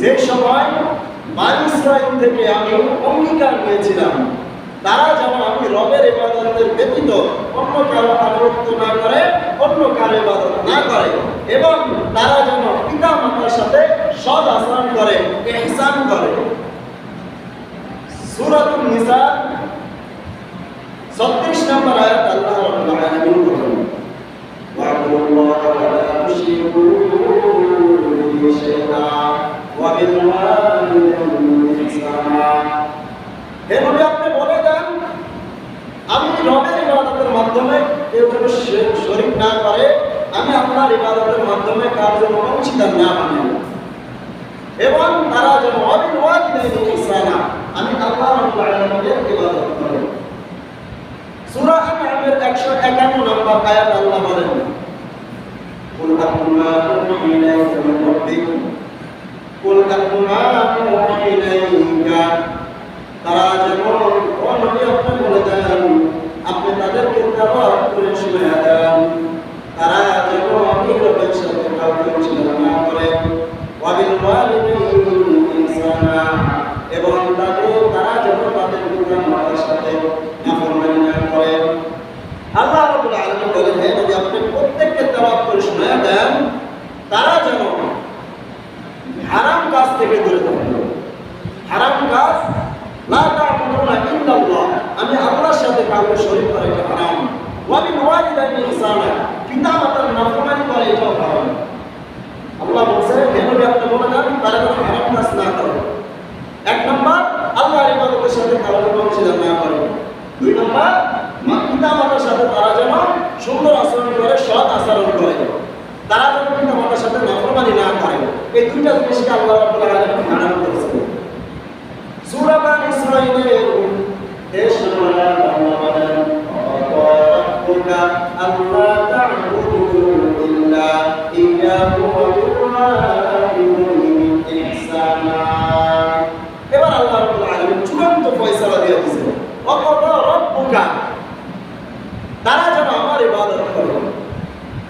যে সময় বনী ইসরাঈল থেকে আমি অঙ্গীকার নিয়েছিলাম তারা যেন আমি রবের ইবাদতের ব্যতীত অন্য কারো আনুগত্য না করে, অন্য কারো ইবাদত না করে, এবং তারা যেন পিতা মাতার সাথে সৎ আচরণ করে, ইহসান করে। সূরাতুন নিসা 36 নম্বর আয়াত আল্লাহ রাব্বুল আলামিন বলেন, ওয়া'বুদুল্লাহা ওয়া লা তুশরিকু বিহি শাইআ ওয়া বিল ওয়ালিদাইনি ইহসানা। হে নবী, আপনি বলে দেন আমি রবের ইবাদতের মাধ্যমে কেউ যেন শরীক না করে, আমি আপনার ইবাদতের মাধ্যমে কার যেন অংশীদার না বানাই, এবং তারা যেন ওয়াবিল ওয়ালিদাইনি ইহসানা, আমি আল্লাহ রাব্বুল আলামিনের ইবাদত করে। সূরা আনআমের 151 নম্বর আয়াত আল্লাহ বলেন, কুল আকুমা ইলাইকা মিন রাব্বিক, কুল আকুমা ইলাইকা, তারা যেন ও নবী আপনি বলে দেন, আপনি তাদেরকে তেলাওয়াত করে শুনিয়ে দেন, তারা যেন আমি রবের সাথে কাউকে অংশীদার না করে, ওয়াবিল ওয়ালিদাইনি ইহসানা, এবং তারা যেন তাদের পিতা মাতার সাথে নাফরমানি না করে। আল্লাহ রাব্বুল আলামিন বলেন, হে নবী আপনি প্রত্যেককে তেলাওয়াত করে শুনিয়ে দেন, তারা যেন হারাম কাজ থেকে দূরে থাকে। হারাম কাজ লা তা'বুদুনা ইল্লাল্লাহ, আমি আল্লাহর সাথে কাউকে শরীক করে এটা হারাম। ওয়া বিল ওয়ালিদাইনি ইহসানা, পিতা মাতার নাফরমানি করে এটাও হারাম। আল্লাহ বলছে, হে নবী আপনি বলে দেন তারা যেন হারাম কাজ না করে। এক নম্বর, আল্লাহর ইবাদতের সাথে কাউকে অংশীদার না করে। দুই নম্বর, পিতা মাতার সাথে তারা যেন সুন্দর আচরণ করে, সৎ আচরণ করে, তারা যেন পিতা মাতার সাথে নাফরমানি না করে। এই দুইটা জিনিসকে আল্লাহ রাব্বুল আলামিন হারাম করেছেন। সূরা বনী ইসরাঈলের 23 নম্বর আয়াত আল্লাহ বলেন, ওয়া রাব্বুকা আল্লা তা'বুদু ইল্লা ইয়্যাহু ওয়া বিল ওয়ালিদাইনি ইহসানা। এবার আল্লাহ রাব্বুল আলামিন চূড়ান্ত ফয়সালা দিয়ে দিয়েছেন, ওয়া রাব্বুকা, তারা যেন আমার ইবাদত করে,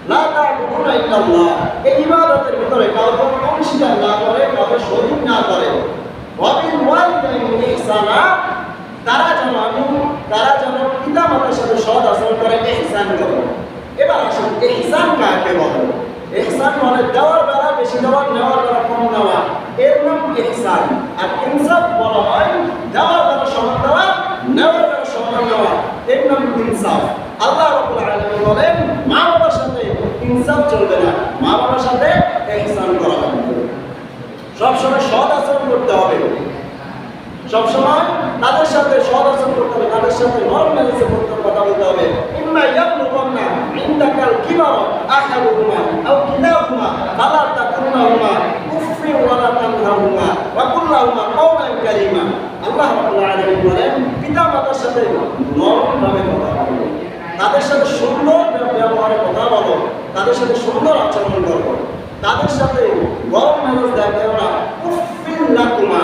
লা তা'বুদুনা ইল্লাল্লাহ, এই ইবাদতের ভিতরে কাউকে অংশীদার না করে, কাউকে শরীক না করে, ওয়া বিল ওয়ালিদাইনি ইহসানা, তারা যেন পিতা মাতার সাথে সৎ আচরণ করে, ইহসান করে। এবার আসুন ইহসান কাকে বলে? ইহসান মানে দেওয়ার বেলা বেশি দেওয়া, নেওয়ার বেলা কম নেওয়া, এর নাম ইহসান। আর ইনসাফ বলা হয় দেওয়ার বেলা সমান দেওয়া, নেওয়ার বেলা সমান নেওয়া, এর নাম ইনসাফ। আল্লাহ রাব্বুল আলামিন বলেন, মা বাবার সাথে ইনসাফ চলবে না, মা বাবার সাথে ইহসান করা হবে। সবসময় সৎ আচরণ করতে হবে, সবসময় তাদের সাথে সৎ আচরণ করতে হবে, তাদের সাথে নরম মেজাজে কথা বলতে হবে। ইম্মা ইয়াবলুগান্না ইনদাকাল কিবারা আহাদুহুমা আও কিলাহুমা ফালা তাকুল্লাহুমা উফফিন ওয়া লা তানহারহুমা ওয়া কুল লাহুমা কাওলান কারীমা। আল্লাহ রাব্বুল আলামিন বলেন, পিতা মাতার সাথে নরমভাবে কথা বলো, তাদের সাথে সুন্দর ব্যবহারে কথা বলো, তাদের সাথে সুন্দর আচরণ করো, তাদের সাথে গরম মেজাজ দেখাও না। উফফিন লাকুমা,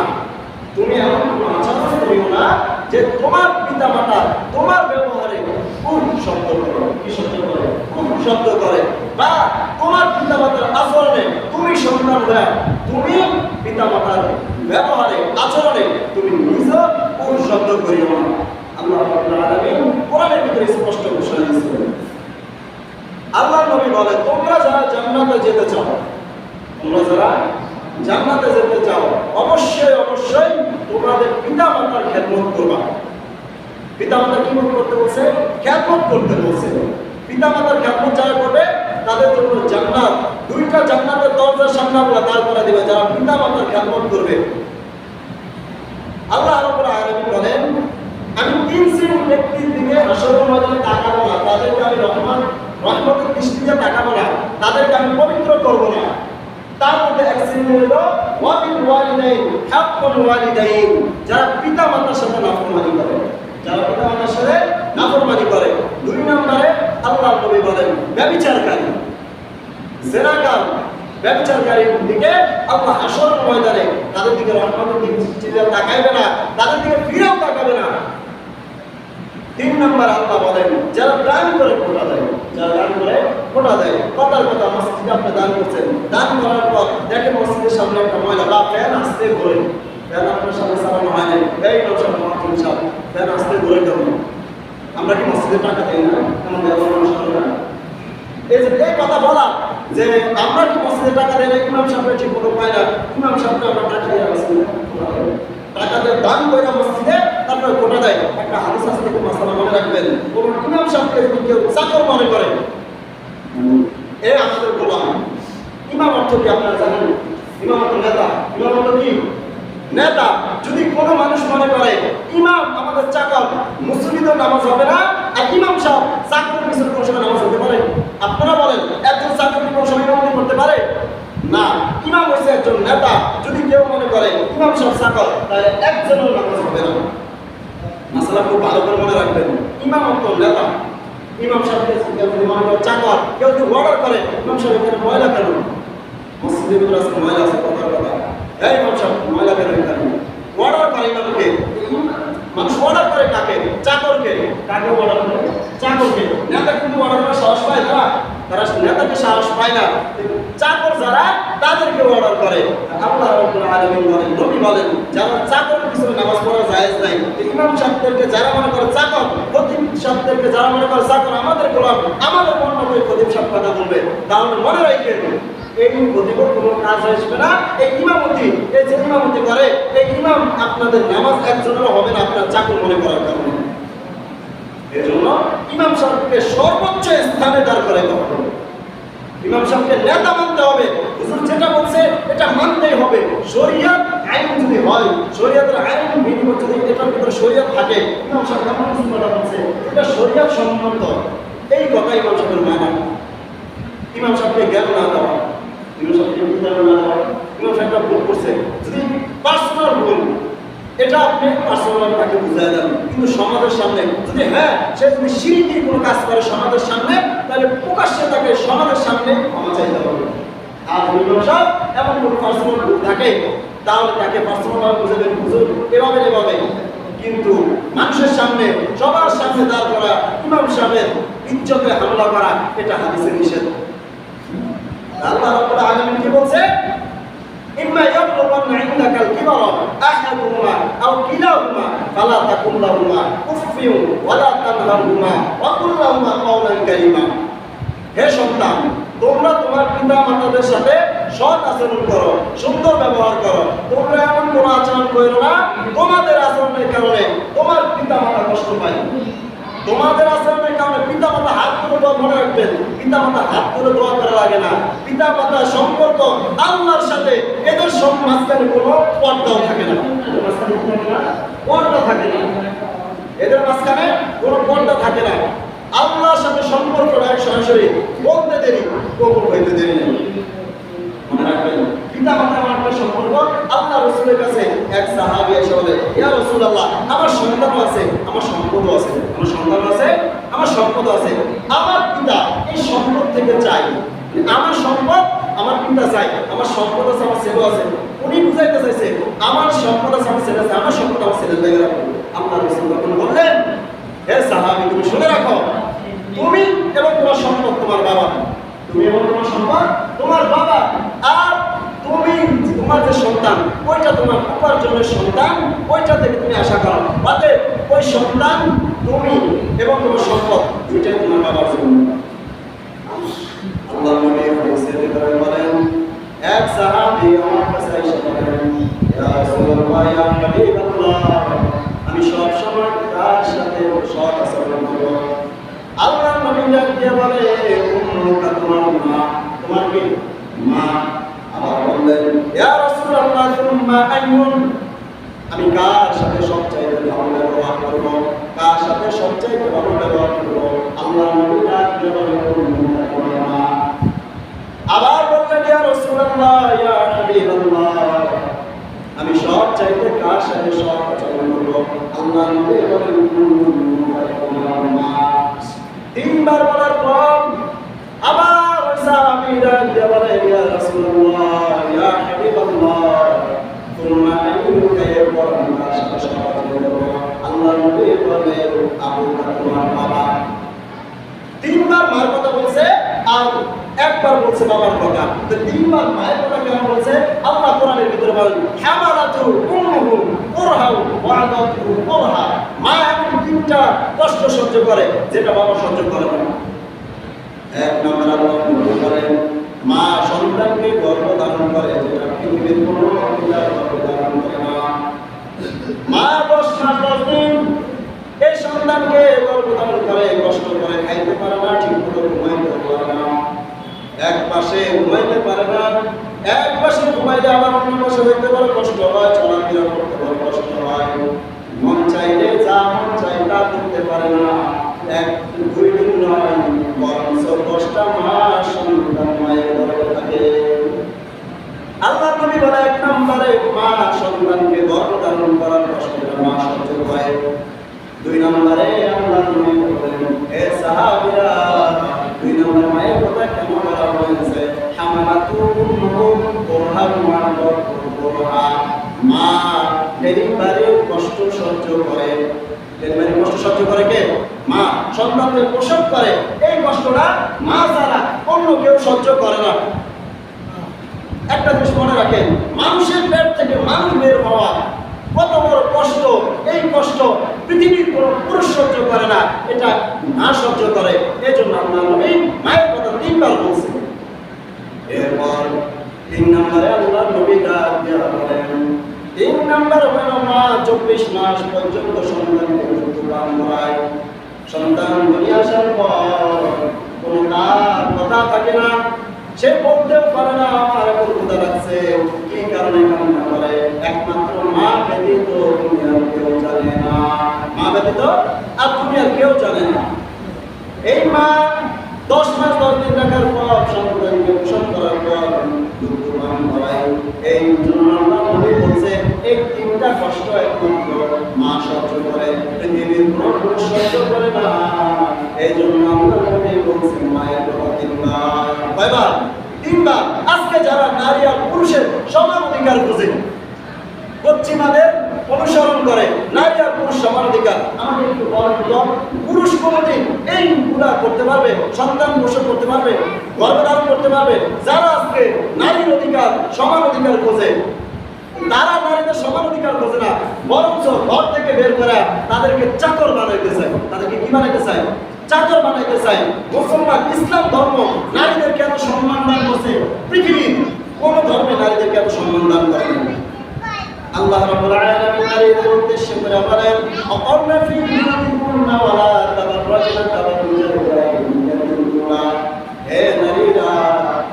তুমি এমন কোনো আচরণ করিও না যে তোমার পিতা মাতা তোমার ব্যবহারে খুব শব্দ করে, কি শব্দ করে? খুব শব্দ করে, বা তোমার পিতা মাতার আচরণে তুমি সন্তান হয়ে তুমি পিতা মাতার ব্যবহারে আচরণে তুমি নিজে খুব শব্দ করিও না। আল্লাহ রাব্বুল আলামিন কোরআনের ভিতরে স্পষ্ট ঘোষণা দিয়েছেন। আল্লাহ নবী বলে, তোমরা যারা জান্নাতে যেতে চাও, তোমরা যারা জান্নাতে যেতে চাও, অবশ্যই অবশ্যই তোমাদের পিতা মাতার খেদমত করবা। পিতা মাতার কি করতে বলছে? খেদমত করতে বলছে। পিতা মাতার খেদমত যারা করবে তাদের জন্য জান্নাত, দুইটা জান্নাতের দরজার সামনে আল্লাহ দাঁড় করে দিবে যারা পিতা মাতার খেদমত করবে। আল্লাহ রাব্বুল আলামিন বলেন, আমি তিন শ্রেণীর ব্যক্তির দিকে হাসরের ময়দানে তাকাবো না, তাদেরকে আমি রহমতের দৃষ্টিতে তাকাবো না, তাদেরকে আমি পবিত্র করবো না। তার মধ্যে এক শ্রেণী হলো ওয়া বিল ওয়ালিদাইন হাক্কুল ওয়ালিদাইন, যারা পিতা মাতার সাথে নাফরমানি করে, যারা পিতা মাতার সাথে নাফরমানি করে। দুই নম্বরে আল্লাহ নবী বলেন ব্যভিচারকারী, জিনাকার, ব্যভিচারকারীর দিকে আল্লাহ হাসরের ময়দানে তাদের দিকে রহমতের দৃষ্টিতে তাকাইবে না, তাদের দিকে ফিরেও তাকাবে না। তিন নম্বর আল্লাহ বলেন যারা প্রাণ করে খোটা দেয়, যারা দান করে কোটা দেয়, কথার কথা মসজিদে আপনি দান করছেন, দান করার পর দেখেন মসজিদের সামনে একটা ময়লা বা ফ্যান আসতে ঘুরে, ফ্যান আপনার সামনে চালানো হয় নাই, এই নৌসাদ মহাজন সাহেব ফ্যান আসতে ঘুরে কেমন? আমরা কি মসজিদের টাকা দেই না? এমন ব্যবহার অনুষ্ঠান না। এই যে এই কথা বলা যে আমরা কি মসজিদের টাকা দেয় না, ইমাম সাহেবের ঠিক মতো পায় না, ইমাম সাহেবকে আমরা টাকা দিয়ে আসছি, টাকা দিয়ে দান করে মসজিদে তারপরে কোটা দেয়। একটা হাদিস আছে, থেকে মাসালা মনে রাখবেন, কোন ইমাম সাহেবকে যদি কেউ চাকর মনে করে, এ আমাদের গোলাম। ইমাম অর্থ কি আপনারা জানেন? ইমাম অর্থ নেতা। ইমাম অর্থ কি? নেতা। যদি কোনো মানুষ মনে করে ইমাম আমাদের চাকর, মুসলিমদের নামাজ হবে না, আর ইমাম সাহেব চাকরের পিছনে কোনো সময় নামাজ হতে পারে? আপনারা বলেন, একজন চাকর কোনো সময় ইমাম করতে পারে না? ইমাম হচ্ছে একজন নেতা। যদি কেউ মনে করে ইমাম সাহেব চাকর, তাহলে একজনও নামাজ হবে না। মাসালা খুব ভালো করে মনে রাখবেন, ইমাম অর্থ নেতা। ইমাম সাহেবকে কেউ যদি মনে করে চাকর, কেউ যদি অর্ডার করে ইমাম সাহেব এখানে ময়লা কেন? মসজিদের ভিতরে আছে ময়লা আছে, কথার কথা, এই ইমাম সাহেব ময়লা কেন এখানে? অর্ডার করে ইমামকে। মানুষ অর্ডার করে কাকে? চাকরকে। কাকে অর্ডার করে? চাকরকে। নেতা কিন্তু অর্ডার করার সাহস পায় না, তারা নেতাকে সাহস পায় না। চাকর যারা, তাদেরকে অর্ডার করে। আল্লাহ রাব্বুল আলামিন বলেন, নবী বলেন, যারা চাকর পিছনে নামাজ পড়া জায়েজ নাই। ইমাম সাহেবদেরকে যারা মনে করে চাকর, খতিব সাহেবদেরকে যারা মনে করে চাকর, আমাদের গোলাম, আমাদের মনে করে খতিব সাহেব কথা বলবে, তাহলে মনে রাখবেন এই খতিবের কোনো কাজ আসবে না। এই ইমামতি, এই যে ইমামতি করে, এই ইমাম আপনাদের নামাজ একজনেরও হবে না আপনার চাকর মনে করার কারণে। এজন্য ইমাম সাহেবকে সর্বোচ্চ স্থানে দাঁড় করাইতে হবে। ইমাম সাহেবকে নেতা মানতে হবে। হুজুর যেটা বলছে এটা মানতেই হবে। শরিয়ত আইন যদি হয়, শরিয়তের আইন বিনিময় যদি এটার ভিতরে শরিয়ত থাকে, ইমাম সাহেব এমন কিছু কথা বলছে এটা শরিয়ত সম্মত, এই কথা ইমাম সাহেবের মানা। ইমাম সাহেবকে জ্ঞান না দেওয়া, ইমাম সাহেবকে জ্ঞান না দেওয়া, ইমাম সাহেবটা ভুল করছে, যদি পার্সোনাল ভুল, এটা আপনি পার্সোনাল তাকে বুঝাই দেন, কিন্তু সমাজের সামনে যদি সে যদি শিরকি কোনো কাজ করে সমাজের সামনে, তাহলে প্রকাশ্যে তাকে সমাজের সামনে ক্ষমা চাইতে হবে। আর ইমাম সাহেব এমন কোনো পার্সোনাল ভুল থাকে, তাহলে তাকে পার্সোনাল বুঝাবেন, হুজুর এভাবে এভাবে। কিন্তু মানুষের সামনে, সবার সামনে দাঁড় করা, ইমাম সাহেবের ইজ্জতে হামলা করা, এটা হাদিসে নিষেধ। আল্লাহ রাব্বুল আলামিন কি বলছে? ইম্মা ইয়াবলুগান্না ইনদাকাল কিবারা আহাদুহুমা আও কিলাহুমা ফালা তাকুল লাহুমা উফফিন ওয়ালা তানহারহুমা ওয়া কুল লাহুমা কাওলান কারীমা। হে সন্তান, তোমরা তোমার পিতা মাতাদের সাথে সৎ আচরণ করো, সুন্দর ব্যবহার করো। তোমরা এমন কোনো আচরণ করো না তোমাদের আচরণের কারণে তোমার পিতা মাতা কষ্ট পায়। তোমাদের আচরণের কারণে পিতা মাতা হাত তুলে দোয়া, মনে রাখবেন, পিতা মাতা হাত তুলে দোয়া করা লাগে না। পিতা মাতার সম্পর্ক আল্লাহর সাথে, এদের সব মাঝখানে কোনো পর্দাও থাকে না, পর্দা থাকে না, এদের মাঝখানে কোনো পর্দা থাকে না। আল্লাহর সাথে সম্পর্ক সরাসরি বলতে দেরি, কবুল হইতে দেরি নেই। মনে রাখবেন, পিতা মাতার একটা সম্পর্ক। আল্লাহ রাসূলের কাছে এক সাহাবী এসে বলে, ইয়া রাসূলুল্লাহ, আমার সন্তানও আছে, আমার সম্পদও আছে, আমার সন্তান আছে, আমার সম্পদও আছে। আমার পিতা এই সম্পদ থেকে চাই, আমার সম্পদ আমার পিতা চাই, আমার সম্পদ আছে, আমার ছেলে আছে। উনি বুঝাইতে চাইছে আমার সম্পদ আছে, আমার ছেলে আছে, আমার সম্পদ আমার ছেলের জায়গায় রাখো। আল্লাহ রাসূল তখন বললেন, হে সাহাবী, তুমি শুনে রাখো, তুমি এবং তোমার সম্পদ তোমার বাবা, তুমি এবং তোমার সম্পদ তোমার বাবা, আর তুমি তোমার যে সন্তান ওইটা তোমার উপার্জনের সন্তান, ওইটা থেকে তুমি আশা করো। অতএব ওই সন্তান, তুমি এবং তোমার সম্পদ দুইটাই তোমার বাবার জন্য। আল্লাহ নবী হাদিসের ভিতরে বলেন, এক সাহাবী আমার কাছে এসে বলেন, ইয়া রাসূলুল্লাহ, ইয়া হাবিবাল্লাহ, আমি সব সময় তার সাথে সৎ আচরণ করব। আল্লাহ নবী ডাকিয়ে বলে, উম্মুকা, তোমার মা, তোমার কি মা? আবার বললেন, ইয়া রাসূলুল্লাহ, সুম্মা আইয়ুন, আমি কার সাথে সবচাইতে ভালো ব্যবহার করব, কার সাথে সবচাইতে ভালো ব্যবহার করব? আল্লাহ নবী ডাকিয়ে বলে, উম্মুকা, তোমার মা। আবার বললেন, ইয়া রাসূলুল্লাহ, ইয়া হাবিবাল্লাহ, আমি সবচাইতে কার সাথে সৎ আচরণ করব? আল্লাহ নবী বলেন, উম্মুকা, তোমার মা। তিনবার বলার পর আবার সাহাবীরা বলে, ইয়া রাসূলুল্লাহ, ইয়া হাবিবাল্লাহ, তোমরা আইয়ুকে পর আমার সাথে সাথে আল্লাহ নবী বলে, আবু বকর তোমার বাবা। তিনবার মার কথা বলছে আর একবার বলছে বাবার কথা। তো 3 বার মায়ের কথা কেন বলছে? আল্লাহ কোরআনের ভিতরে বলেন হামালাতু উম্মুহু কুরহা ওয়া আদাতুহু কুরহা। মা এমন 3টা কষ্ট সহ্য করে যেটা বাবা সহ্য করে না। এক নম্বর আল্লাহ বলেন মা সন্তানকে গর্ভধারণ করে যেটা পৃথিবীর কোনো মহিলা গর্ভধারণ করে না। মা 10 মাস 10 দিন এই সন্তানকে গর্ভধারণ করে, কষ্ট করে, খাইতে পারে না, ঠিক মতো ঘুমাইতে পারে না, এক পাশে ঘুমাইতে পারে না, এক পাশে ঘুমাইলে আবার অন্য পাশে হইতে পারে কষ্ট হয়, চলাফেরা করতে পারে কষ্ট হয়, মন চাইলে যা মন চাই তা করতে পারে না। 1-2 দিন নয় বরঞ্চ 10টা মাস সন্তান মায়ের গর্ভে থাকে। আল্লাহ নবী বলে 1 নম্বরে মা সন্তানকে গর্ভধারণ করার কষ্টটা মা সহ্য করে। 2 নম্বরে আল্লাহ নবী বলেন হে সাহাবীরা 2 নম্বরে মায়ের কথা কেন বলা হয়েছে? হামালাতু উম্মুহু কুরহান ওয়া আদাতুহু কুরহা। মা ডেলিভারির কষ্ট সহ্য করে। ডেলিভারির কষ্ট সহ্য করে কে? মা। সন্তানকে প্রসব করে, এই কষ্টটা মা ছাড়া অন্য কেউ সহ্য করে না। একটা জিনিস মনে রাখেন, মানুষের পেট থেকে মানুষ বের হওয়া কত বড় কষ্ট, এই কষ্ট পৃথিবীর কোনো পুরুষ সহ্য করে না, এটা মা সহ্য করে। এই জন্য আল্লাহ নবী মায়ের কথা 3 বার বলছেন। এরপর 3 নম্বরে আল্লাহ নবী ডাক দিয়ে বলেন 3 নম্বর হলো মা 24 মাস পর্যন্ত সন্তানকে দুধপান করায়। সন্তান দুনিয়া আসার পর কোনো তার কথা থাকে না, সে বলতেও পারে না আমার এখন ক্ষুধা লাগছে, কি কারণে কান্না করে, একমাত্র মা ব্যতীত দুনিয়ার কেউ জানে না। মা ব্যতীত আর দুনিয়ার কেউ জানে না। এই মা 10 মাস 10 দিন রাখার পর সন্তানকে প্রসব করার পর দুধপান করায়। এই জন্য আল্লাহ নবী বলছে এই 3টা কষ্ট একমাত্র মা সহ্য করে, পৃথিবীর কোনো পুরুষ সহ্য করে না। এই জন্য আল্লাহ নবী বলছেন মায়ের কথা 3 বার। কয়বার? 3 বার। আজকে যারা নারী আর পুরুষের সমান অধিকার খোঁজে, পশ্চিমাদের অনুসরণ করে নারী আর পুরুষ সমান অধিকার, আমাকে একটু বলেন তো পুরুষ কোনদিন এইগুলা করতে পারবে? সন্তান প্রসব করতে পারবে? গর্ভধারণ করতে পারবে? যারা আজকে নারীর অধিকার সমান অধিকার খোঁজে তারা নারীদের সমান অধিকার খোঁজে না, বরঞ্চ ঘর থেকে বের করে তাদেরকে চাকর বানাইতে চায়। তাদেরকে কি বানাইতে চায়? চাকর বানাইতে চায়। মুসলমান ইসলাম ধর্ম নারীদেরকে এত সম্মান দান করছে, পৃথিবীর কোন ধর্মে নারীদেরকে এত সম্মান দান করে না। আল্লাহ রাব্বুল আলামিন নারীদের উদ্দেশ্যে করে বলেন আকারনা ফি বুয়ুতিকুন্না ওয়া লা তাবাররাজনা তাবাররুজাল জাহিলিয়াতিল। হে নারীরা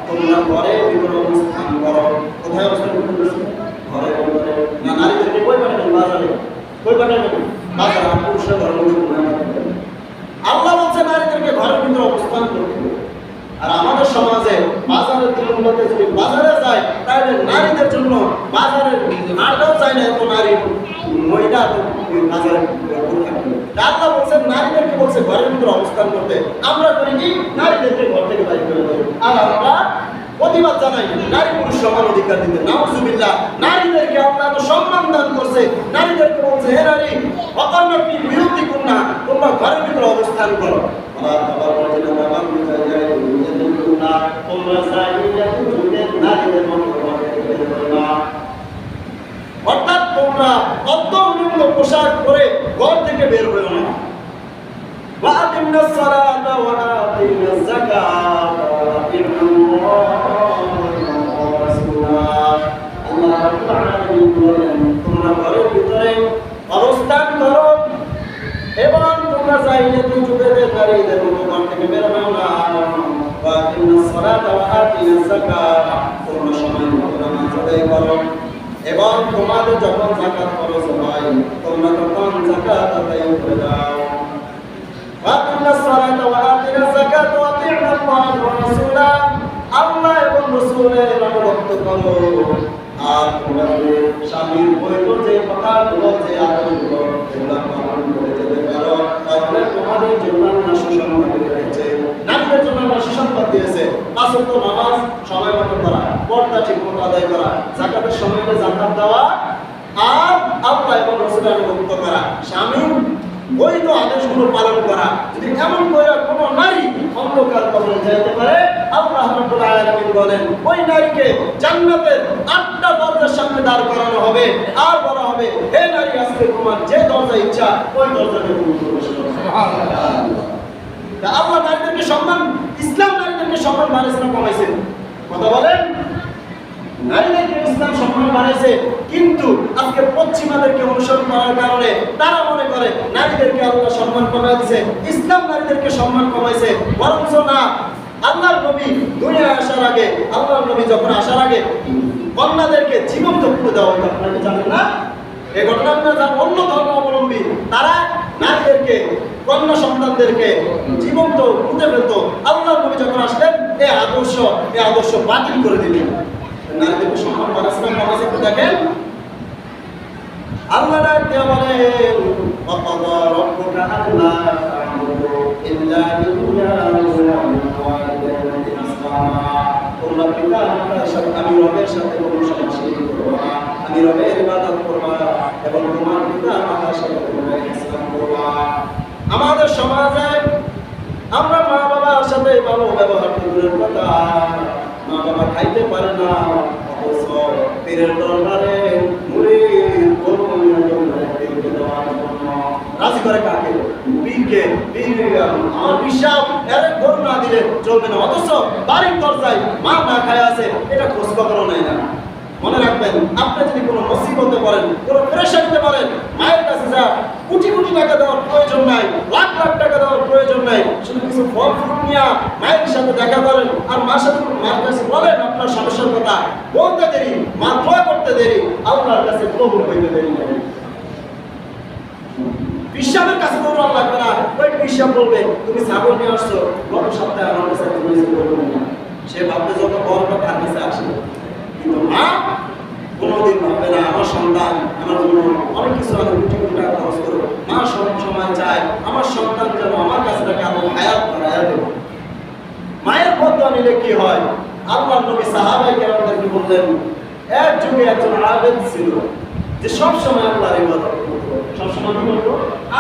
তোমরা ঘরে ভিতরে অবস্থান করো। কোথায় অবস্থান করতে? ঘরে ভিতরে না। নারীদেরকে কই পাঠাবেন? বাজারে। কই পাঠাবেন? বাজারে। পুরুষরা ঘরে বসে না। আল্লাহ বলছে নারীদেরকে ঘরের ভিতরে অবস্থান করতে। আর আমাদের সমাজে বাজারের তুলনাতে যদি বাজারে যায় তাহলে নারীদের জন্য বাজারের হাটও চায় না, এত নারী মহিলা বাজারে থাকবে। আল্লাহ বলছেন নারীদেরকে বলছে ঘরের ভিতরে অবস্থান করতে। আমরা করি কি? নারীদেরকে ঘর থেকে বাইরে করে দেবো। আর আমরা প্রতিবাদ জানাই নারী পুরুষ সমান অধিকার দিতে। নাউযুবিল্লাহ। নারীদেরকে আল্লাহ তো সম্মান দান করছে, নারীদেরকে বলছে হে নারী আকারনা ফি বুয়ুতিকুন্না, তোমরা ঘরের ভিতরে অবস্থান করো। অর্থাৎ তোমরা অত্যন্ত পোশাক পরে ঘর থেকে বের হয়ে না। তোমরা ঘরের ভিতরে অবস্থান করো এবং তোমরা চাইলে যুগেদের নারীদের মতো ঘর থেকে বের হও না। তোমরা সময় মতো নামাজ আদায় করো এবং তোমাদের যখন যাকাত খরচ হয় তোমরা তখন যাকাত আদায় করে দাও। আল্লাহ এবং রাসূলের অনুগত করো। আর তোমাদের স্বামীর বৈধ যে কথাগুলো যে আচরণগুলো এগুলো পালন করে যেতে পারো, তাহলে তোমাদের জন্য আল্লাহ সুসংবাদ দিয়েছে। নারীদের জন্য আল্লাহ সুসংবাদ দিয়েছে 5 ওয়াক্ত নামাজ সময় মতো করা, পর্দা ঠিকমতো আদায় করা, যাকাতের সময় যাকাত দেওয়া, আর আল্লাহ এবং রাসূলের অনুগত করা, স্বামীর বৈধ আদেশগুলো পালন করা। যদি এমন করে কোনো নারী অন্য অন্ধকার কবরে যেতে পারে, আল্লাহ রাব্বুল আলামিন বলেন ওই নারীকে জান্নাতের 8টা দরজার সামনে দাঁড় করানো হবে, আর বলা হবে হে নারী, আজকে তোমার যে দরজা ইচ্ছা ওই দরজাতে তুমি প্রবেশ করো। সুবহানাল্লাহ। আল্লাহ নারীদেরকে সম্মান, ইসলাম নারীদেরকে সম্মান বাড়াইছে না কমাইছে? কথা বলেন। নারীদেরকে ইসলাম সম্মান বাড়াইছে, কিন্তু আজকে পশ্চিমাদেরকে অনুসরণ করার কারণে তারা মনে করে নারীদেরকে আল্লাহ সম্মান কমাই দিয়েছে, ইসলাম নারীদেরকে সম্মান কমাইছে। বরঞ্চ না, আল্লাহর নবী দুনিয়ায় আসার আগে, আল্লাহর নবী যখন আসার আগে কন্যাদেরকে জীবন্ত পুঁতে দেওয়া হতো। আপনারা জানেন না এই ঘটনা? যারা অন্য ধর্ম অবলম্বী তারা নারীদেরকে, কন্যা সন্তানদেরকে জীবন্ত পুঁতে ফেলত। আল্লাহর নবী যখন আসলেন এই আদর্শ বাতিল করে দিলেন। নারীদেরকে সম্মান করার কমাইছে। দেখেন আল্লাহ ডাকতে বলেন ওয়াকাদা রাব্বুকা আল্লা তা'বুদু ইল্লা ইয়্যাহু ওয়া বিল ওয়ালিদাইনি ইহসানা। তোমরা পিতা মাতার সাথে, আমি রবের সাথে কোনো শরিক করবে না, আমি রবের ইবাদত করবা এবং তোমার পিতা মাতার সাথে কোনো ইহসান করবা। আমাদের সমাজে আমরা মা বাবার সাথে ভালো ব্যবহার করার কথা, মা বাবা খাইতে পারে না, অথচ পীরের দরবারে মুরিদ রাজি করে কাকে? পীরকে। আমার বিশ্বাস এর গরু না দিলে চলবে না, অথচ বাড়ির দরজায় মা না খায় আছে, এটা খোঁজ খবরও নেয় না। মনে রাখবেন, আপনি যদি কোনো মুসিবতে পড়েন, কোনো প্রেশারিতে পড়েন, মায়ের কাছে যা কোটি কোটি টাকা দেওয়ার প্রয়োজন নাই, লাখ লাখ টাকা দেওয়ার প্রয়োজন নাই, শুধু কিছু ফল ফ্রুট নিয়ে মায়ের সাথে দেখা করেন আর মার কাছে বলেন আপনার সমস্যার কথা। বলতে দেরি, মা দোয়া করতে দেরি, আল্লাহর কাছে কবুল হইতে দেরি নেই। বিশ্বাসের কাছে দৌড়ান লাগবে না। ওই বিশ্বাস বলবে তুমি ছাগল নিয়ে আসছো, গত সপ্তাহে আমার কাছে তুমি বলবে না, সে ভাববে যত বড়টা তার কাছে আসে। কিন্তু মা কোনোদিন ভাববে না আমার সন্তান আমার জন্য অনেক কিছু আমি কোটি কোটি টাকা খরচ করবো, মা সব সময় চায় আমার সন্তান যেন আমার কাছে থাকে, আমার হায়াত দেব। মায়ের বদয়া নিলে কি হয়? আল্লাহর নবী সাহাবায়ে কেরামদেরকে বললেন, এক যুগে একজন আবেদ ছিল যে সব সময় আল্লাহর ইবাদত করত, সব সময় কি করত?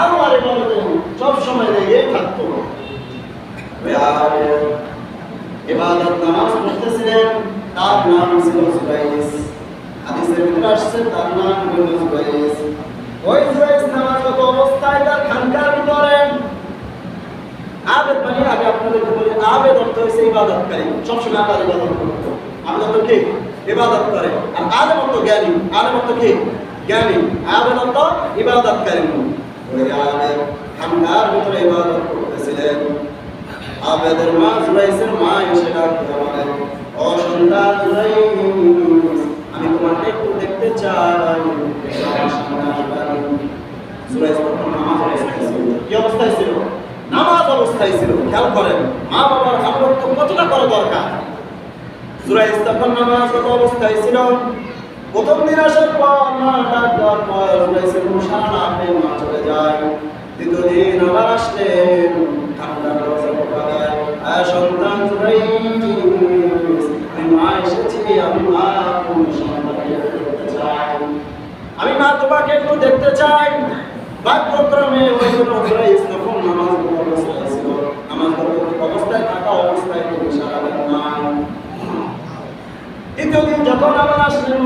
আল্লাহর ইবাদতে সব সময় লেগে থাকতো। ইবাদত নামাজ পড়তেছিলেন, তার নাম ছিল জুবাইস। হাদিসের ভিতরে আসছে তার নাম হলো জুবাইস। ওই জুবাইস নামাজরত অবস্থায় তার খানকার ভিতরে আবেদ, মানে আগে আপনাদেরকে বলি, আবেদ অর্থ হচ্ছে ইবাদতকারী, সবসময় আল্লাহর ইবাদত করতো। আবেদ অর্থ কি? ইবাদত করে। আর আলেম অর্থ জ্ঞানী। আলেম অর্থ কি? জ্ঞানী। আবেদ অর্থ ইবাদতকারী। ওই আবেদ খানকার ভিতরে ইবাদত করতেছিলেন। আবেদের মা জুবাইসের মা এসে ডাকতে বলেন, ও সন্তান জুবাইস, আমি তোমাকে একটু দেখতে চাই। জুবাইস তখন নামাজ অবস্থায় ছিল। কি অবস্থায় ছিল? নামাজ অবস্থায় ছিল। খেয়াল করেন মা বাবার খাদমত কতটা করা দরকার। জুবাইস তখন নামাজরত অবস্থায় ছিল। প্রথম দিন আসার পর মা ডাক দেওয়ার পর জুবাইসের কোনো সাড়া না পেয়ে মা চলে যায়। দ্বিতীয় দিন আবার আসলেন, ঠান্ডা দরজা ঢোকা দেয়, সন্তান জুবাইস, আমি মা এসেছি, আমি মা সন্তানকে দেখতে চাই, আমি মা তোমাকে একটু দেখতে চাই। ভাগ্যক্রমে ওই জুবাইস তখন নামাজ অবস্থায় ছিল। নামাজ অবস্থায় থাকা অবস্থায় তিনি সারা দেন না। দ্বিতীয় দিন যখন আবার আসলেন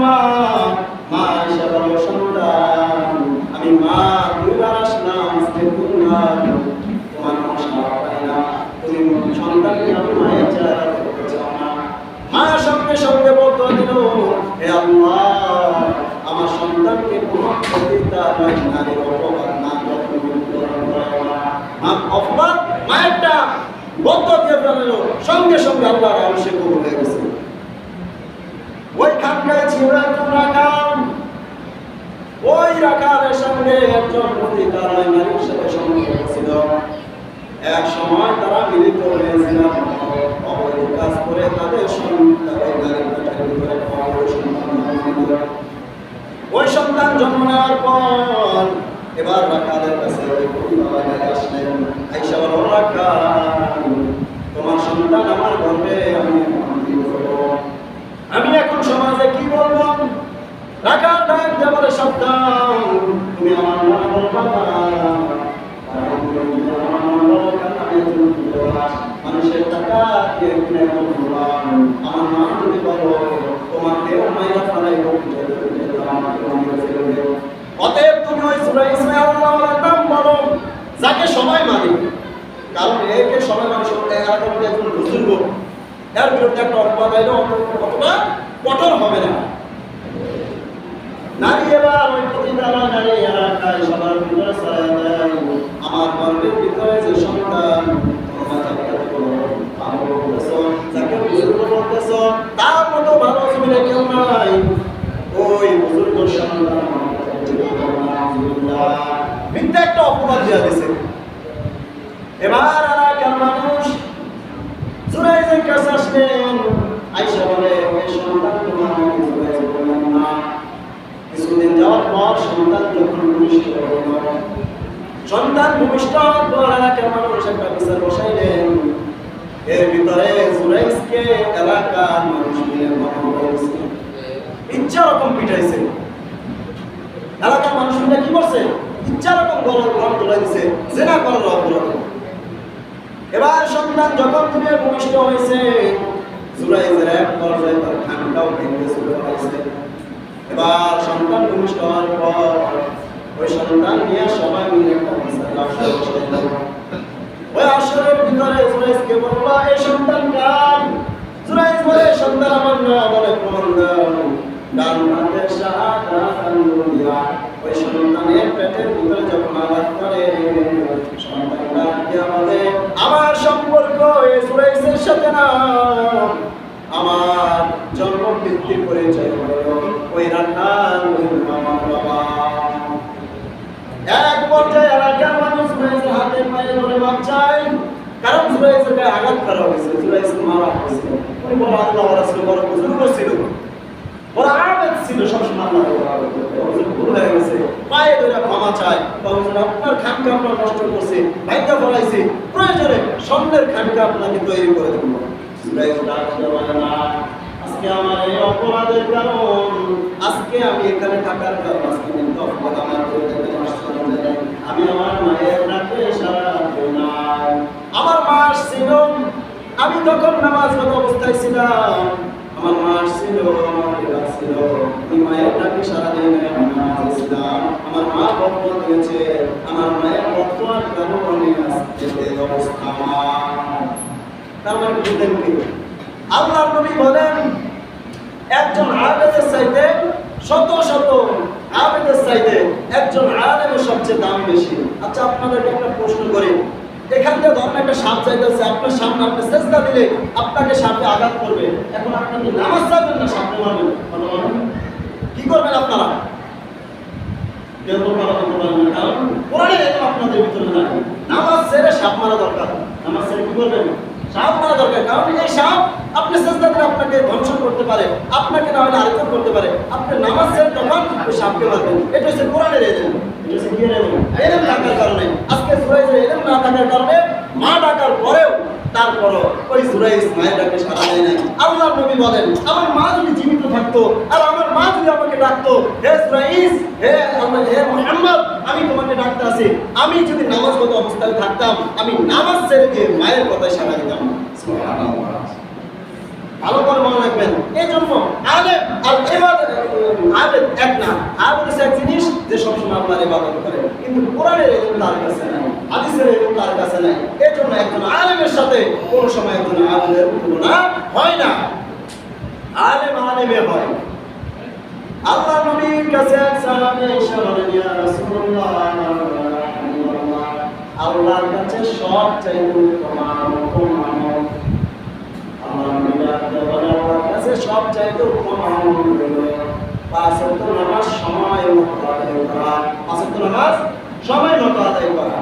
মা এসে বলল, সন্তান, আমি মা দুইবার আসলাম, আজকে তিনবার, তোমার কোনো সাড়া পাই না, তুমি সন্তানকে আমি মায়ের চেহারা দেখতে চাও না। মা সঙ্গে সঙ্গে বলতে দিল, হে আল্লাহ, আমার সন্তানকে কোনো প্রতিজ্ঞা নয়, নারীর অপবাদ না, অপবাদ মায়েরটা বদ্ধ দিয়ে ফেলল। সঙ্গে সঙ্গে আল্লাহর আদেশে কবুল হয়ে গেছে। ওই খানকায় ছিল একজন রাখাল। ওই রাখালের সঙ্গে একজন প্রতিকারয় নারীর সাথে সম্পর্ক ছিল। এক সময় তারা মিলিত হয়েছিল, অবৈধ কাজ করে তাদের ওই সন্তান জন্ম নেওয়ার পর এবার রাখালের কাছে আসলেন, আইসা বলল, রাখাল, তোমার সন্তান আমার গর্ভে, আমি এখন সমাজে কি বলবো? রাখাল ডাক দিয়ে বলে, সন্তান, তুমি আমার নাম বলবা না, মানুষের দিয়ে কিনে বললাম আমার মা যদি বলো তোমাকে মাইরা ফেলাই অতএব তুমি ওই সূরা ইসরাঈল আল্লাহর নাম বলো যাকে সবাই মানে, কারণ একে সবাই মানে শুনতে এরকম একজন বুজুর্গ এর বিরুদ্ধে একটা অপবাদ আইলে অতটা কঠোর হবে না। নারী এবার ওই প্রতিদানা নারী এলাকায় সবার ভিতরে ছড়ায় দেয় আমার গর্বের ভিতরে যে সন্তান যাকে বুজুর্গ বলতেছ তার মতো ভালো জমিনে কেউ নাই, ওই বুজুর্গ সন্তান মিথ্যা একটা অপবাদ দেওয়া দিয়েছে। এবার এলাকার মানুষ জুরাইজের কাছে আসলেন, আয়েশা বলে ওই সন্তান তোমার জুরাইজ বললেন না। কিছুদিন যাওয়ার পর সন্তান যখন ভূমিষ্ঠ হল, সন্তান ভূমিষ্ঠ হওয়ার পর এলাকার মানুষ একটা বিচার বসাইলেন, এর ভিতরে জুরাইজকে এলাকার মানুষ মিলে ইচ্ছা রকম পিটাইছে। এলাকার মানুষ মিলে কি করছে? ইচ্ছা রকম গলার তোলা দিছে, জেনা করার অপরাধ। এবার সন্তান যখন থেকে ভূমিষ্ঠ হয়েছে, জুরাইজের এক পর্যায়ে তার খানটাও ভেঙে চলে গেছে। এবার সন্তান ভূমিষ্ঠ হওয়ার পর ওই সন্তান নিয়ে সবাই মিলে একটা আসর বসাইল। ওই আসরের ভিতরে জুরাইজকে বললো এই সন্তান কার? জুরাইজ বলে সন্তান আমার না, বলে প্রমাণ দাও। ডান হাতে শাহাদাত আনবিয়া। ওই সন্তানের পেটের ভিতরে যখন আঘাত করে সন্তানটা কি আমাদের আমার সম্পর্ক এই জুরাইজের সাথে না, আমার জন্ম ভিত্তিক পরিচয় হলো ওই রাখাল ওই মামা বাবা। এক পর্যায়ে এলাকার মানুষ জুরাইজের হাতে পায়ে ধরে মাপ চায়, কারণ জুরাইজের গায়ে আঘাত করা হয়েছে, জুরাইজকে মারা হয়েছে। ওই বড় আল্লাহ রাসূল বড় বুজুর্গ ছিল, বড় আবেদ ছিল, সবসময় আল্লাহ ভুল হয়ে গেছে, পায়ে ধরে ক্ষমা চায়। আপনার খানকা আপনার নষ্ট করছে, ভাগ্য ফলাইছে, প্রয়োজনে স্বর্ণের খানকা আপনাকে তৈরি করে দেবো। আজকে আমার এই অপরাধের কারণ, আজকে আমি এখানে থাকার কারণ, আজকে কিন্তু অপরাধ আমার আমি আমার মায়ের ডাকে সারা নাই। আমার মা ছিল, আমি তখন নামাজরত অবস্থায় ছিলাম, আমার মা ছিল, আমার পিতা ছিল, ওই মায়ের ডাকে সারা দিন আমি নামাজ ছিলাম। আমার মা বর্তমান দিয়েছে, আমার মায়ের বর্তমান কারণে আজকে এই অবস্থা। তার মানে বুঝলেন কি? আল্লাহর নবী বলেন একজন আবেদের চাইতে শত শত আবেদের চাইতে একজন আলেমের সবচেয়ে দাম বেশি। আচ্ছা আপনাদেরকে একটা প্রশ্ন করি, এখান থেকে ধরেন একটা সাপ চাইতেছে আপনার সামনে, আপনি চেষ্টা দিলে আপনাকে সাপে আঘাত করবে, এখন আপনি কি নামাজ চাইবেন না সাপে মারবেন? কি করবেন আপনারা? কেউ তো করা বলতে পারবেন না, কারণ কোরআনে এটা আপনাদের ভিতরে নাই। নামাজ ছেড়ে সাপ মারা দরকার, নামাজ ছেড়ে কি করবেন? সাপ মারা দরকার, কারণ এই সাপ আপনি চেষ্টা করে আপনাকে ধ্বংস করতে পারে, আপনাকে না হলে আরেকজন করতে পারে। আপনি নামাজ ছেড়ে তখন ওই সাপকে মারবেন। এটা হচ্ছে কোরআনের এলেম, এটা হচ্ছে কি এলেম? এলেম থাকার কারণে আজকে জুরাইজের এলেম না থাকার কারণে মা ডাকার পরেও তারপরও ওই জুরাইজ মায়ের ডাকে সাড়া দেয় নাই। আল্লাহর নবী বলেন আমার মা যদি জীবিত থাকতো আর আমার মা যদি আমাকে ডাকতো, হে জুরাইজ, হে আল্লাহ, হে মুহাম্মদ, আমি তোমাকে ডাকতে আসি, আমি যদি নামাজগত অবস্থায় থাকতাম আমি নামাজ ছেড়ে দিয়ে মায়ের কথায় সাড়া দিতাম। সুবহানাল্লাহ। ভালো করে মনে রাখবেন, এই জন্য আলেম আর ইবাদত আবেদ এক না। আবেদ হচ্ছে এক জিনিস যে সবসময় আল্লাহর ইবাদত করে, কিন্তু কোরআনের এলেম তার কাছে নাই, হাদিসের এলেম তার কাছে নাই। এই জন্য একজন আলেমের সাথে কোন সময় একজন আলেমের তুলনা হয় না, আলেম আলেমে হয়। আল্লাহ নবীর কাছে এক সাহাবী এসে বলেন ইয়া রাসূলুল্লাহ, আল্লাহর কাছে সবচেয়ে উত্তম আমল, আল্লাহর কাছে সবচাইতে উত্তম আমল হলো পাঁচ ওয়াক্ত নামাজ সময় মতো আদায় করা। পাঁচ ওয়াক্ত নামাজ সময় মতো আদায় করা।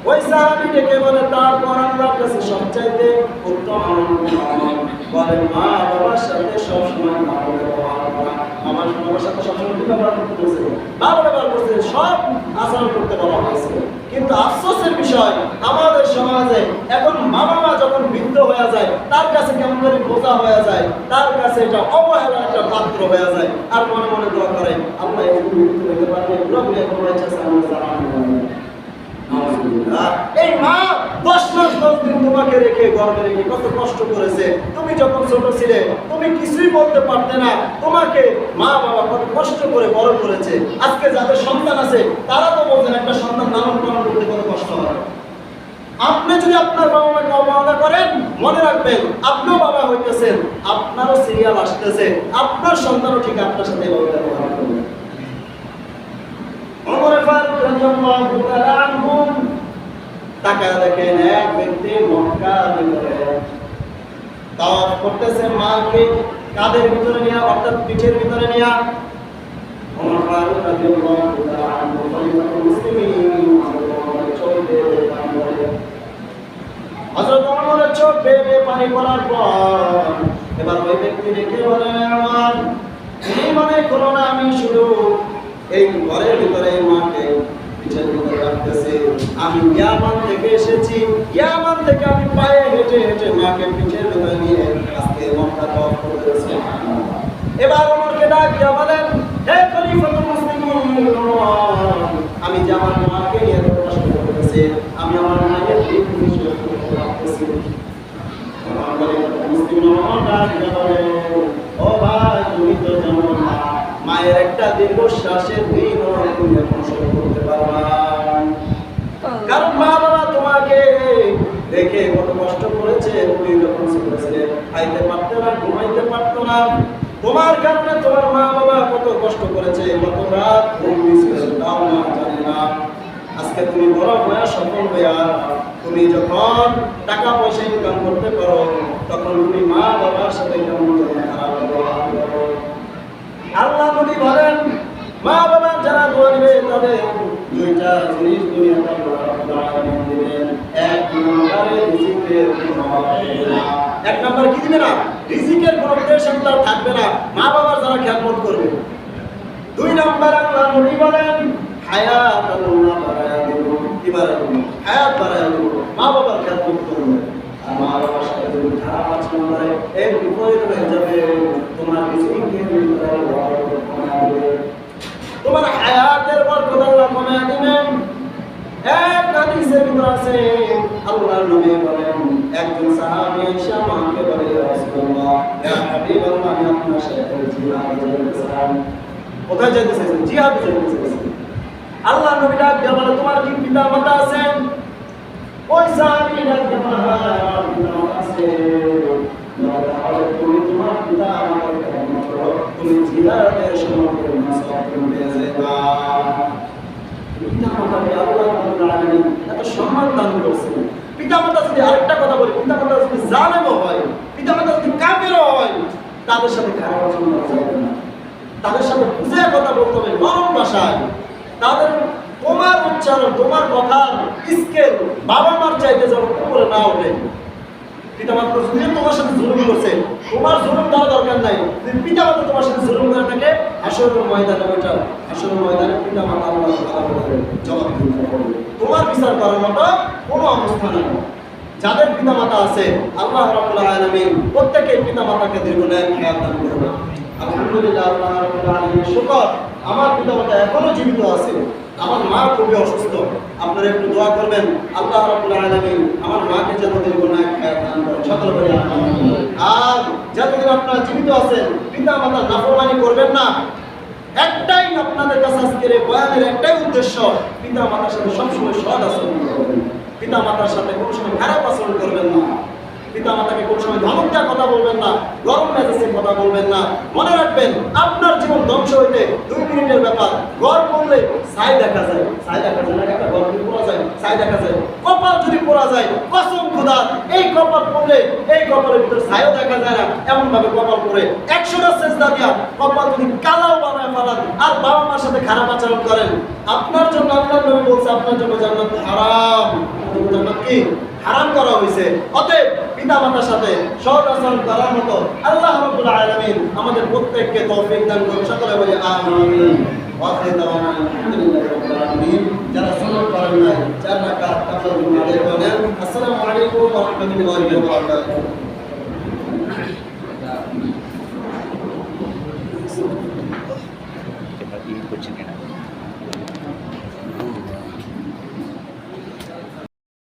ওই সাহাবী ডেকে বলে তারপর আল্লাহর কাছে সবচাইতে উত্তম আমল বলেন মা বাবার সাথে সবসময় ভালো ব্যবহার করা। আমার বাবার সাথে সবসময় কি ব্যবহার করতে বলছে? ভালো ব্যবহার করতে, সব আচরণ করতে বলা হয়েছে। কিন্তু আফসোসের বিষয় আমাদের সমাজে এখন বাবা মা যখন বৃদ্ধ হয়ে যায় তার কাছে কেমন করে বোঝা হয়ে যায়, তার কাছে এটা অবহেলার একটা পাত্র হয়ে যায়, আর মনে মনে দোয়া করে আল্লাহ একটু মৃত্যু হইতে পারবে, পুরোপুরি এখন রয়েছে আলহামদুলিল্লাহ। এই মা 10 মাস 10 দিন তোমাকে রেখে গর্ভে রেখে কত কষ্ট করেছে। তুমি যখন ছোট ছিলে তুমি কিছুই বলতে পারতে না, তোমাকে মা বাবা কত কষ্ট করে বড় করেছে। আজকে যাদের সন্তান আছে তারা তো বলছেন একটা সন্তান লালন পালন করতে কত কষ্ট হয়। আপনি যদি আপনার বাবা মাকে অবহেলা করেন, মনে রাখবেন আপনিও বাবা হইতেছেন, আপনারও সিরিয়াল আসতেছে, আপনার সন্তানও ঠিক আপনার সাথে এভাবে ব্যবহার করবে। ওমর ফারুক রাদিয়াল্লাহু তাআলা আনহু তাকায় দেখেন এক ব্যক্তি মক্কার ভিতরে তাওয়াফ করতেছে, মাকে কাঁধের ভিতরে নিয়ে অর্থাৎ পিঠের ভিতরে নিয়ে। ওমর ফারুক রাদিয়াল্লাহু তাআলা আনহু খলিফাতুল মুসলিমিন হযরত ওমরের চোখ বেয়ে পানি পড়ার পর এবার ওই ব্যক্তি দেখে বলেন, আমার এই মনে করো না আমি শুধু এই ঘরের ভিতরে মাকে পিঠের ভিতরে রাখতেছি, আমি ইয়ামান থেকে এসেছি, ইয়ামান থেকে আমি পায়ে হেঁটে হেঁটে মাকে পিঠের ভিতরে নিয়ে আজকে মক্কা তওয়াফ করতেছি। এবার ওমরকে ডাক দিয়া বলেন, হে খলিফাতুল মুসলিমিন, আমি যে আমার মাকে নিয়ে এত কষ্ট করতেছি, আমি আমার মায়ের দিক হিসেবে করতে রাখতেছি। ও ভাই, তুমি তো জানো না মায়ের একটা দীর্ঘশ্বাসের দিন তুমি এখন শুরু করতে পারবা, কারণ মা বাবা তোমাকে দেখে কত কষ্ট করেছে। তুমি যখন ছিলে খাইতে পারতে না, ঘুমাইতে পারতো না, তোমার কারণে তোমার মা বাবা কত কষ্ট করেছে, কত রাত ঘুম মিস তাও না জানি না। আজকে তুমি বড় হয়ে সফল হইয়া তুমি যখন টাকা পয়সা ইনকাম করতে পারো, তখন তুমি মা বাবার সাথে কেমন খারাপ ব্যবহার করো। আল্লাহ নবী বলেন, মা বাবা যারা দোয়া দিবে তাদের দুইটা জিনিস দুনিয়াতে আল্লাহ দিবেন। এক নম্বরে রিজিকের কোনো অভাব না। এক নম্বরে কি দিবে না? রিজিকের কোনো টেনশন তার থাকবে না, মা বাবার যারা খেয়াল করবে। দুই নম্বর আল্লাহ নবী বলেন, হায়াত আল্লাহ বাড়ায়া দেব। কি বাড়ায়া দেব? হায়াত বাড়ায়া দেব। মা বাবার খেয়াল করতে হবে। আর মা বাবার সাথে যদি খারাপ আচরণ করে এর বিপরীত হয়ে যাবে, তোমার রিজিকের ভিতরে বরকত কমে যাবে, তোমার হায়াতের বরকত আল্লাহ কমে দিবেন। এক হাদিসের ভিতর আছে আল্লাহর নবী বলেন, একজন সাহাবী এসে আমাকে বলে, ইয়া রাসূলুল্লাহ, ইয়া হাবিবাল্লাহ, আমি আপনার সাথে জিহাদে যেতে চাই। কোথায় যেতে চাইছেন? জিহাদে যেতে চাইছেন। আল্লাহ নবী ডাক দিয়ে বলে, তোমার কি পিতা মাতা আছেন? ওই সাহাবী ডাক দিয়ে বলে, হ্যাঁ আমার পিতা মাতা আছে। তাহলে তুমি তোমার পিতা মাতাকে কেমন করো? তুমি জিহাদের সময় করে মাসওয়াক পেয়ে যাবা। পিতা মাতাকে আল্লাহ রাব্বুল আলামিন এত সম্মান দান করেছেন। পিতা মাতা যদি আরেকটা কথা বলি, পিতা মাতা যদি জালেমও হয়, পিতা মাতা যদি কাফেরও হয়, তাদের সাথে খারাপ আচরণ করা যাবে না। তাদের সাথে বুঝে কথা বলতে হবে নরম ভাষায়। তাদের তোমার উচ্চারণ, তোমার কথার স্কেল বাবা মার চাইতে যেন উপরে না ওঠে। পিতা মাতা যদি তোমার সাথে জুলুম করছে, তোমার জুলুম দেওয়া দরকার নাই। পিতা মাতা তোমার সাথে জুলুম করে থাকে, হাসরের ময়দানে ওইটা হাসরের ময়দানে পিতা মাতা আল্লাহ জবাব দিতে হবে। তোমার বিচার করার মতো কোনো অবস্থা নেই। যাদের পিতা মাতা আছে আল্লাহ রাব্বুল আলামিন প্রত্যেকের পিতা মাতাকে দীর্ঘায়ু খেয়াল দান করবেন। আলহামদুলিল্লাহ, আল্লাহ রাব্বুল আলামিনের শুকর, আমার পিতা মাতা এখনো জীবিত আছে। আমার মা খুবই অসুস্থ, আপনারা একটু দোয়া করবেন আল্লাহ রাব্বুল আলামিন আমার মাকে যেন দীর্ঘায়ু খেয়াল দান করেন। সকলে বলি আমিন। আর যতদিন আপনারা জীবিত আছেন পিতা মাতার নাফরমানি করবেন না। একটাই আপনাদের কাছে আজকের এই বয়ানের একটাই উদ্দেশ্য, পিতা মাতার সাথে সবসময় সৎ আচরণ করবেন, পিতা মাতার সাথে কোনো সময় খারাপ আচরণ করবেন না, পিতা মাতাকে কোনো সময় ধমক দেওয়া কথা বলবেন না, গরম মেজাজে কথা বলবেন না। মনে রাখবেন আপনার জীবন ধ্বংস হইতে 2 মিনিটের ব্যাপার। গড় পড়লে ছাই দেখা যায়, ছাই দেখা যায় না, একটা গড় যদি পড়া যায় ছাই দেখা যায়। কপাল যদি পড়া যায়, কসম খোদার এই কপাল পড়লে এই কপালের ভিতরে ছাইও দেখা যায় না। এমন ভাবে কপাল পড়ে 100টা সেজদা দিয়া কপাল যদি কালাও বানায় ফেলান আর বাবা মার সাথে খারাপ আচরণ করেন, আপনার জন্য আল্লাহর নবী বলছে আপনার জন্য জান্নাত হারাম। জান্নাত কি হারাম করা হয়েছে। অতএব পিতা মাতার সাথে সৎ আচরণ করার মতো আল্লাহ রাব্বুল আলামিন আমাদের প্রত্যেককে তৌফিক দান করুন। সকলে বলি আমিন। যারা সুন্নাত করেন নাই 4 রাকাত তাফাজ্জুল আলাইহি বলেন। আসসালামু আলাইকুম ওয়া রাহমাতুল্লাহি ওয়া বারাকাতুহু। করছেন